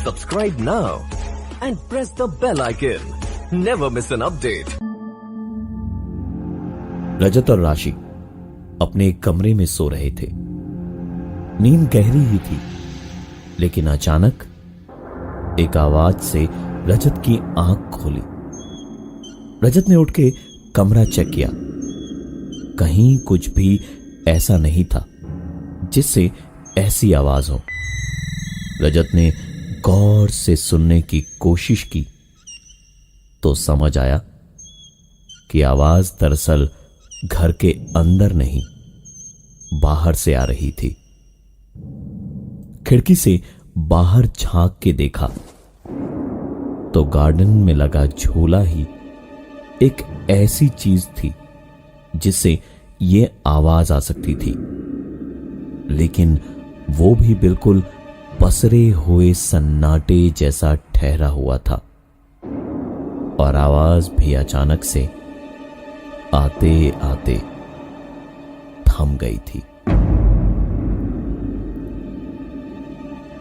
Subscribe now and press the bell icon. Never miss an update. रजत और राशि अपने एक कमरे में सो रहे थे। नींद गहरी ही थी, लेकिन अचानक एक आवाज से रजत की आंख खोली। रजत ने उठ के कमरा चेक किया। कहीं कुछ भी ऐसा नहीं था जिससे ऐसी आवाज हो। रजत ने गौर से सुनने की कोशिश की तो समझ आया कि आवाज दरअसल घर के अंदर नहीं, बाहर से आ रही थी। खिड़की से बाहर झांक के देखा तो गार्डन में लगा झूला ही एक ऐसी चीज थी जिससे ये आवाज आ सकती थी, लेकिन वो भी बिल्कुल पसरे हुए सन्नाटे जैसा ठहरा हुआ था और आवाज भी अचानक से आते आते थम गई थी।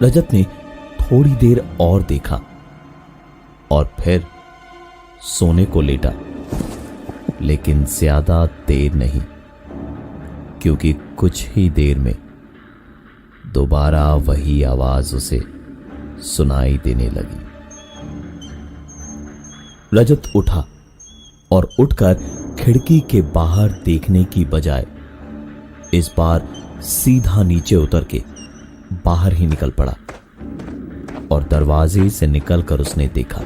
रजत ने थोड़ी देर और देखा और फिर सोने को लेटा, लेकिन ज्यादा देर नहीं, क्योंकि कुछ ही देर में दोबारा वही आवाज उसे सुनाई देने लगी। रजत उठा और उठकर खिड़की के बाहर देखने की बजाय इस बार सीधा नीचे उतर के बाहर ही निकल पड़ा और दरवाजे से निकलकर उसने देखा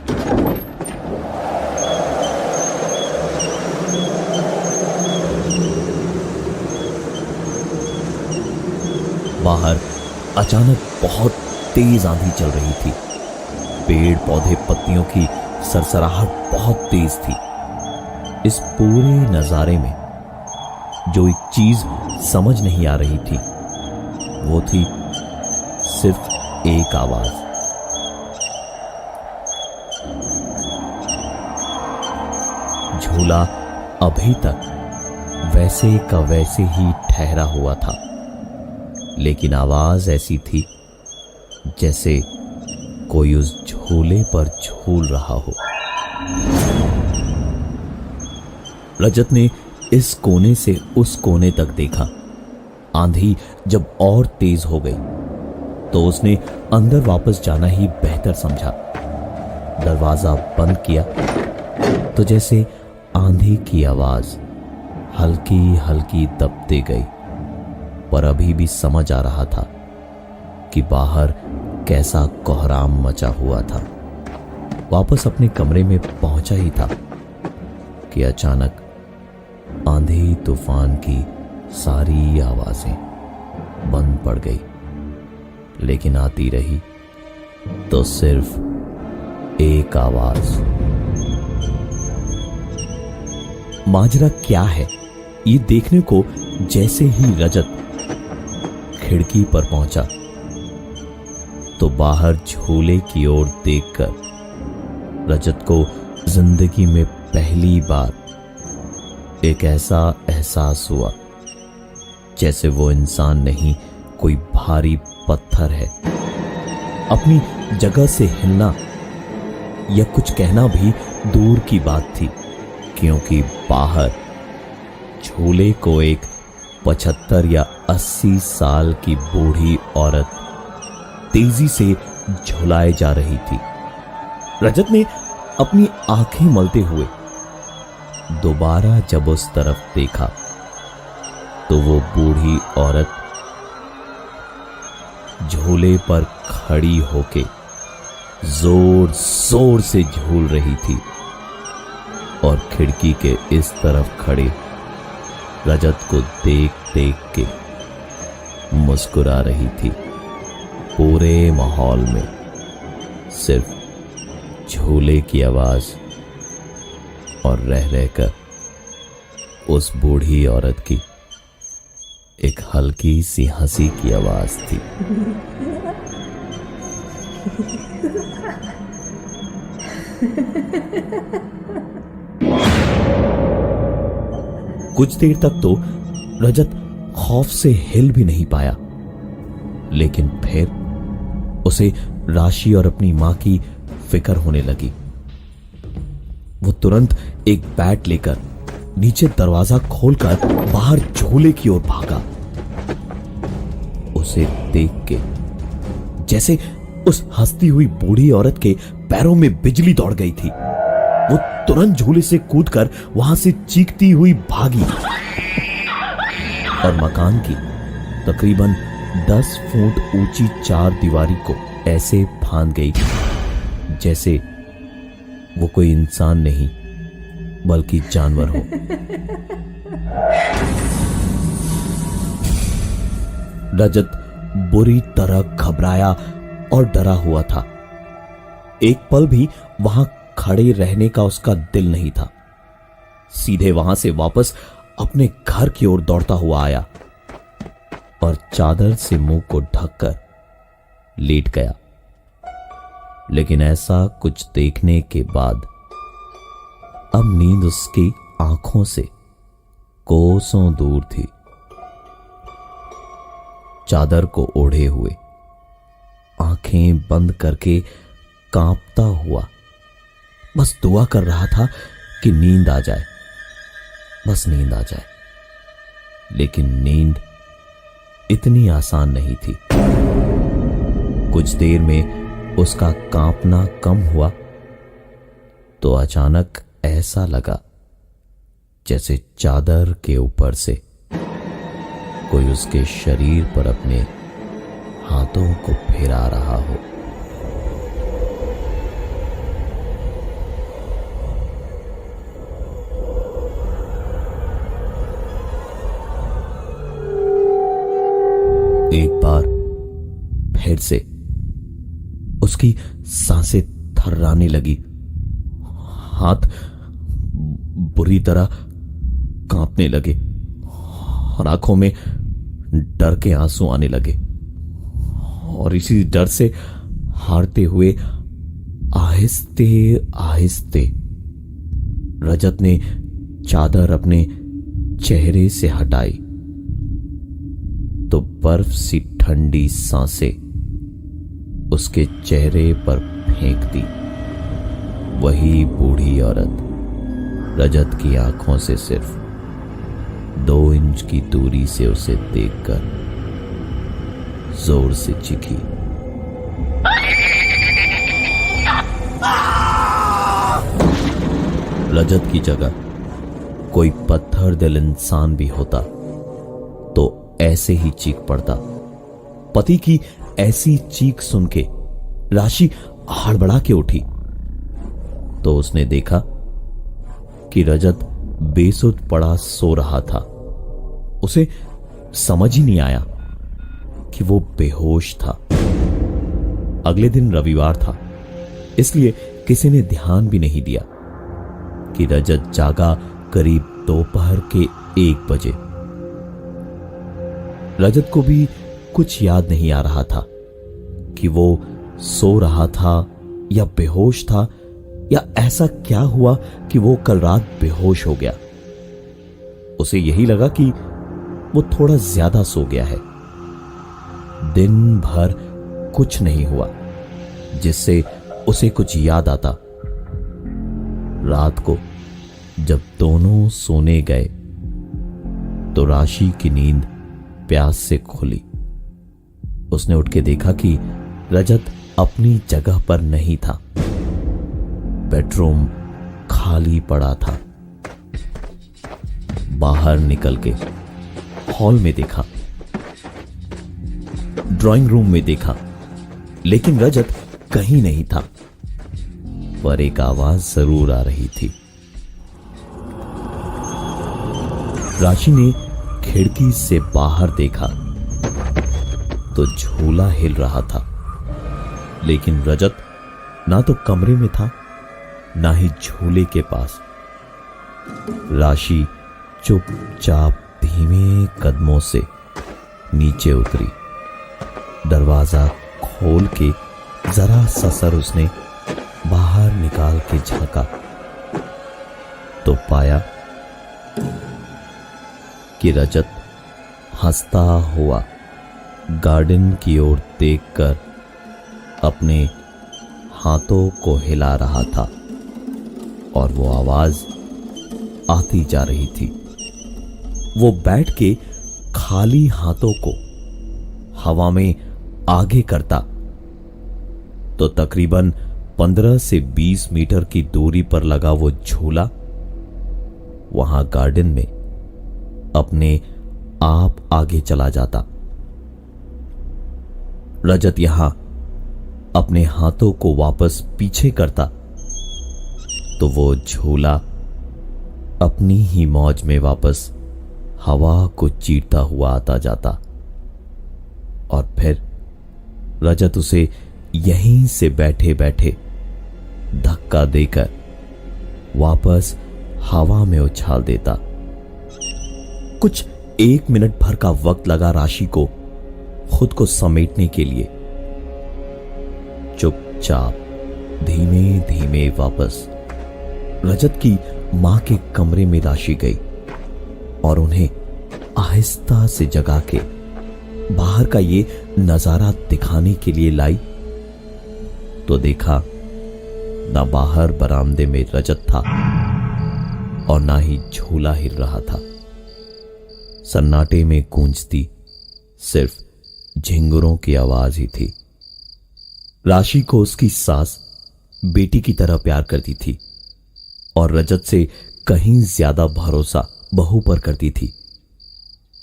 बाहर अचानक बहुत तेज आंधी चल रही थी। पेड़ पौधे पत्तियों की सरसराहट बहुत तेज थी। इस पूरे नजारे में जो एक चीज समझ नहीं आ रही थी वो थी सिर्फ एक आवाज। झूला अभी तक वैसे का वैसे ही ठहरा हुआ था, लेकिन आवाज ऐसी थी जैसे कोई उस झूले पर झूल रहा हो। रजत ने इस कोने से उस कोने तक देखा। आंधी जब और तेज हो गई तो उसने अंदर वापस जाना ही बेहतर समझा। दरवाजा बंद किया तो जैसे आंधी की आवाज हल्की हल्की दबते गई, पर अभी भी समझ आ रहा था कि बाहर कैसा कोहराम मचा हुआ था। वापस अपने कमरे में पहुंचा ही था कि अचानक आंधी तूफान की सारी आवाजें बंद पड़ गई, लेकिन आती रही तो सिर्फ एक आवाज। माजरा क्या है, ये देखने को जैसे ही रजत खिड़की पर पहुंचा तो बाहर झूले की ओर देखकर रजत को जिंदगी में पहली बार एक ऐसा एहसास हुआ जैसे वो इंसान नहीं, कोई भारी पत्थर है। अपनी जगह से हिलना या कुछ कहना भी दूर की बात थी, क्योंकि बाहर झूले को एक 75 या 80 साल की बूढ़ी औरत तेजी से झुलाए जा रही थी। रजत ने अपनी आंखें मलते हुए दोबारा जब उस तरफ देखा तो वो बूढ़ी औरत झूले पर खड़ी होके जोर जोर से झूल रही थी और खिड़की के इस तरफ खड़े रजत को देख देख के मुस्कुरा रही थी। पूरे माहौल में सिर्फ झूले की आवाज और रह रहकर उस बूढ़ी औरत की एक हल्की सी हंसी की आवाज थी। कुछ देर तक तो रजत खौफ से हिल भी नहीं पाया, लेकिन फिर उसे राशि और अपनी मां की फिक्र होने लगी। वो तुरंत एक बैट लेकर नीचे दरवाजा खोलकर बाहर झूले की ओर भागा। उसे देख के जैसे उस हंसती हुई बूढ़ी औरत के पैरों में बिजली दौड़ गई थी। वो तुरंत झूले से कूदकर वहां से चीखती हुई भागी और मकान की तकरीबन 10 फुट ऊंची 4 दीवारी को ऐसे फांद गई जैसे वो कोई इंसान नहीं बल्कि जानवर हो। रजत बुरी तरह घबराया और डरा हुआ था। एक पल भी वहां खड़े रहने का उसका दिल नहीं था। सीधे वहां से वापस अपने घर की ओर दौड़ता हुआ आया और चादर से मुंह को ढककर लेट गया। लेकिन ऐसा कुछ देखने के बाद अब नींद उसकी आंखों से कोसों दूर थी। चादर को ओढ़े हुए, आंखें बंद करके कांपता हुआ बस दुआ कर रहा था कि नींद आ जाए, बस नींद आ जाए। लेकिन नींद इतनी आसान नहीं थी। कुछ देर में उसका कांपना कम हुआ तो अचानक ऐसा लगा जैसे चादर के ऊपर से कोई उसके शरीर पर अपने हाथों को फेरा रहा हो। एक बार फिर से उसकी सांसें थर्राने लगी, हाथ बुरी तरह कांपने लगे और आंखों में डर के आंसू आने लगे। और इसी डर से हारते हुए आहिस्ते आहिस्ते रजत ने चादर अपने चेहरे से हटाई तो बर्फ सी ठंडी सांसें उसके चेहरे पर फेंक दी। वही बूढ़ी औरत रजत की आंखों से सिर्फ 2 इंच की दूरी से उसे देखकर जोर से चीखी। रजत की जगह कोई पत्थर दिल इंसान भी होता तो ऐसे ही चीख पड़ता। पति की ऐसी चीख सुन के राशि हड़बड़ा के उठी तो उसने देखा कि रजत बेसुध पड़ा सो रहा था। उसे समझ ही नहीं आया कि वो बेहोश था। अगले दिन रविवार था, इसलिए किसी ने ध्यान भी नहीं दिया कि रजत जागा करीब दोपहर के 1 बजे। रजत को भी कुछ याद नहीं आ रहा था कि वो सो रहा था या बेहोश था, या ऐसा क्या हुआ कि वो कल रात बेहोश हो गया। उसे यही लगा कि वो थोड़ा ज्यादा सो गया है। दिन भर कुछ नहीं हुआ जिससे उसे कुछ याद आता। रात को जब दोनों सोने गए तो राशि की नींद प्यास से खुली। उसने उठ के देखा कि रजत अपनी जगह पर नहीं था। बेडरूम खाली पड़ा था। बाहर निकल के हॉल में देखा, ड्राइंग रूम में देखा, लेकिन रजत कहीं नहीं था। पर एक आवाज जरूर आ रही थी। राशि ने खिड़की से बाहर देखा तो झूला हिल रहा था, लेकिन रजत ना तो कमरे में था ना ही झूले के पास। राशि चुपचाप धीमे कदमों से नीचे उतरी। दरवाजा खोल के जरा सा सर उसने बाहर निकाल के झांका तो पाया कि रजत हंसता हुआ गार्डन की ओर देखकर अपने हाथों को हिला रहा था और वो आवाज आती जा रही थी। वो बैठ के खाली हाथों को हवा में आगे करता तो तकरीबन 15 से 20 मीटर की दूरी पर लगा वो झूला वहां गार्डन में अपने आप आगे चला जाता। रजत यहां अपने हाथों को वापस पीछे करता तो वो झूला अपनी ही मौज में वापस हवा को चीरता हुआ आता जाता और फिर रजत उसे यहीं से बैठे बैठे धक्का देकर वापस हवा में उछाल देता। कुछ 1 मिनट भर का वक्त लगा राशि को खुद को समेटने के लिए। चुपचाप धीमे धीमे वापस रजत की मां के कमरे में राशि गई और उन्हें आहिस्ता से जगा के बाहर का ये नजारा दिखाने के लिए लाई तो देखा ना बाहर बरामदे में रजत था और ना ही झूला हिल रहा था। सन्नाटे में गूंजती सिर्फ झिंगुरों की आवाज ही थी। राशि को उसकी सास बेटी की तरह प्यार करती थी और रजत से कहीं ज्यादा भरोसा बहू पर करती थी।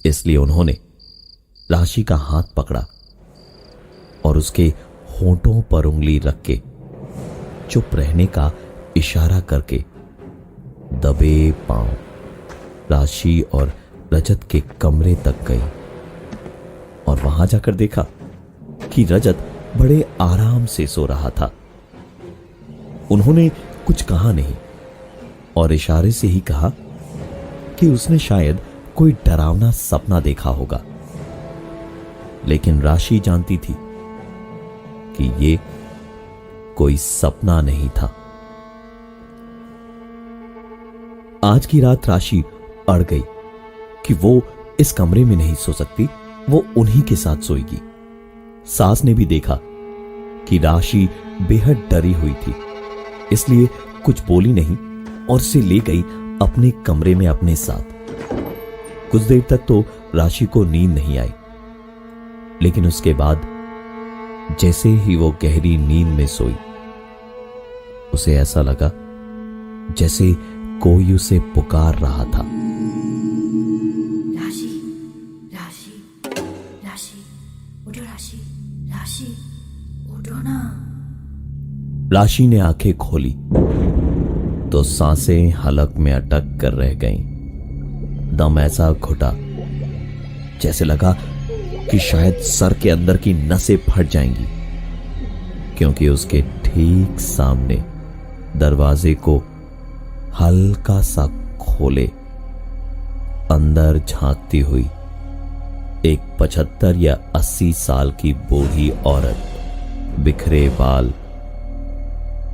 इसलिए उन्होंने राशि का हाथ पकड़ा और उसके होंठों पर उंगली रख के चुप रहने का इशारा करके दबे पांव राशि और रजत के कमरे तक गई और वहां जाकर देखा कि रजत बड़े आराम से सो रहा था। उन्होंने कुछ कहा नहीं और इशारे से ही कहा कि उसने शायद कोई डरावना सपना देखा होगा, लेकिन राशि जानती थी कि ये कोई सपना नहीं था। आज की रात राशि अड़ गई कि वो इस कमरे में नहीं सो सकती, वो उन्हीं के साथ सोएगी। सास ने भी देखा कि राशि बेहद डरी हुई थी, इसलिए कुछ बोली नहीं और उसे ले गई अपने कमरे में अपने साथ। कुछ देर तक तो राशि को नींद नहीं आई, लेकिन उसके बाद जैसे ही वो गहरी नींद में सोई, उसे ऐसा लगा जैसे कोई उसे पुकार रहा था। राशि, राशि, राशि, उठो राशि, राशि, उठो ना। राशि ने आंखें खोली तो सांसें हलक में अटक कर रह गईं। दम ऐसा घुटा जैसे लगा कि शायद सर के अंदर की नसें फट जाएंगी, क्योंकि उसके ठीक सामने दरवाजे को हल्का सा खोले अंदर झांकती हुई एक 75 या 80 साल की बूढ़ी औरत, बिखरे बाल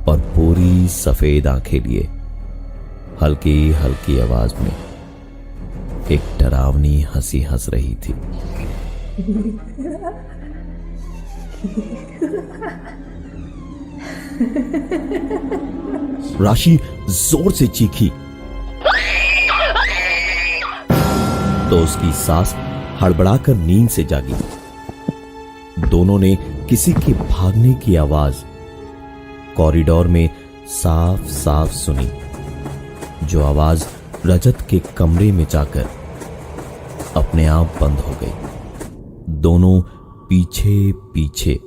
और पूरी सफेद आंखें लिए हल्की हल्की आवाज में एक डरावनी हंसी हंस रही थी। राशि जोर से चीखी तो उसकी सास हड़बड़ाकर नींद से जागी। दोनों ने किसी के भागने की आवाज कॉरिडोर में साफ साफ सुनी, जो आवाज रजत के कमरे में जाकर अपने आप बंद हो गई। दोनों पीछे पीछे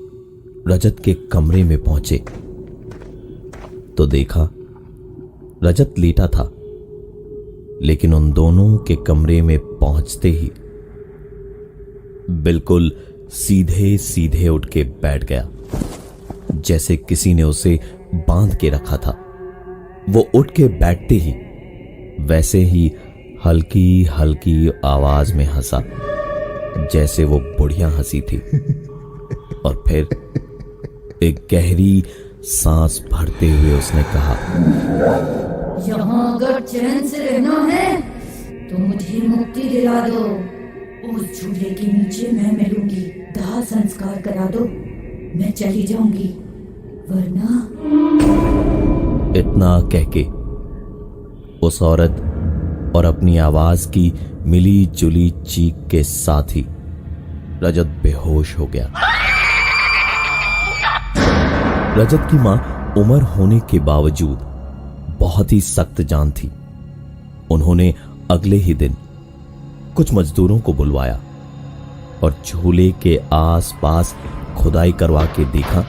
रजत के कमरे में पहुंचे तो देखा रजत लेटा था, लेकिन उन दोनों के कमरे में पहुंचते ही बिल्कुल सीधे सीधे उठ के बैठ गया, जैसे किसी ने उसे बांध के रखा था। वो उठ के बैठते ही वैसे ही हल्की हल्की आवाज में हंसा, जैसे वो बुढ़िया हंसी थी, और फिर एक गहरी सांस भरते हुए उसने कहा, यहाँ अगर चैन से रहना है तो मुझे मुक्ति दिला दो। उस झूले के नीचे मैं मिलूंगी, दाह संस्कार करा दो। मैं चली जाऊंगी, वरना। इतना कह के उस औरत और अपनी आवाज की मिली जुली चीख के साथ ही रजत बेहोश हो गया। रजत की मां उम्र होने के बावजूद बहुत ही सख्त जान थी। उन्होंने अगले ही दिन कुछ मजदूरों को बुलवाया और झूले के आसपास खुदाई करवा के देखा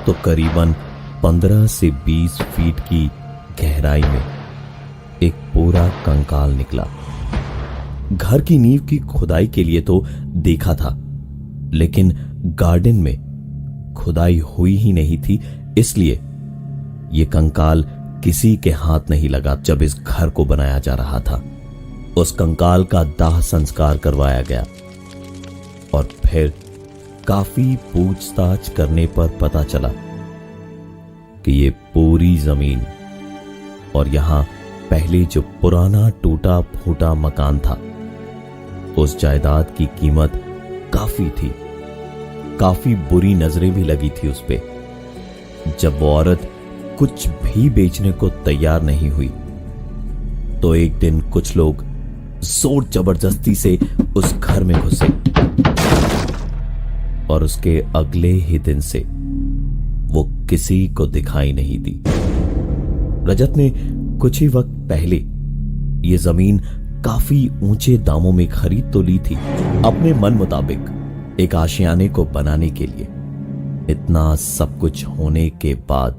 तो करीबन 15 से 20 फीट की गहराई में एक पूरा कंकाल निकला। घर की नींव की खुदाई के लिए तो देखा था, लेकिन गार्डन में खुदाई हुई ही नहीं थी, इसलिए यह कंकाल किसी के हाथ नहीं लगा। जब इस घर को बनाया जा रहा था, उस कंकाल का दाह संस्कार करवाया गया और फिर काफी पूछताछ करने पर पता चला कि ये पूरी जमीन और यहां पहले जो पुराना टूटा फूटा मकान था, उस जायदाद की कीमत काफी थी। काफी बुरी नजरें भी लगी थी उस पे। जब वो औरत कुछ भी बेचने को तैयार नहीं हुई तो एक दिन कुछ लोग जोर जबरदस्ती से उस घर में घुसे और उसके अगले ही दिन से वो किसी को दिखाई नहीं दी। रजत ने कुछ ही वक्त पहले ये जमीन काफी ऊंचे दामों में खरीद तो ली थी, अपने मन मुताबिक एक आशियाने को बनाने के लिए। इतना सब कुछ होने के बाद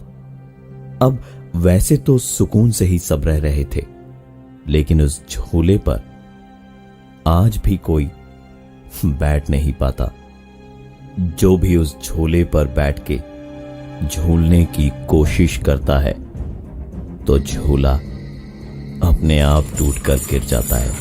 अब वैसे तो सुकून से ही सब रह रहे थे, लेकिन उस झूले पर आज भी कोई बैठ नहीं पाता। जो भी उस झूले पर बैठ के झूलने की कोशिश करता है तो झूला अपने आप टूटकर गिर जाता है।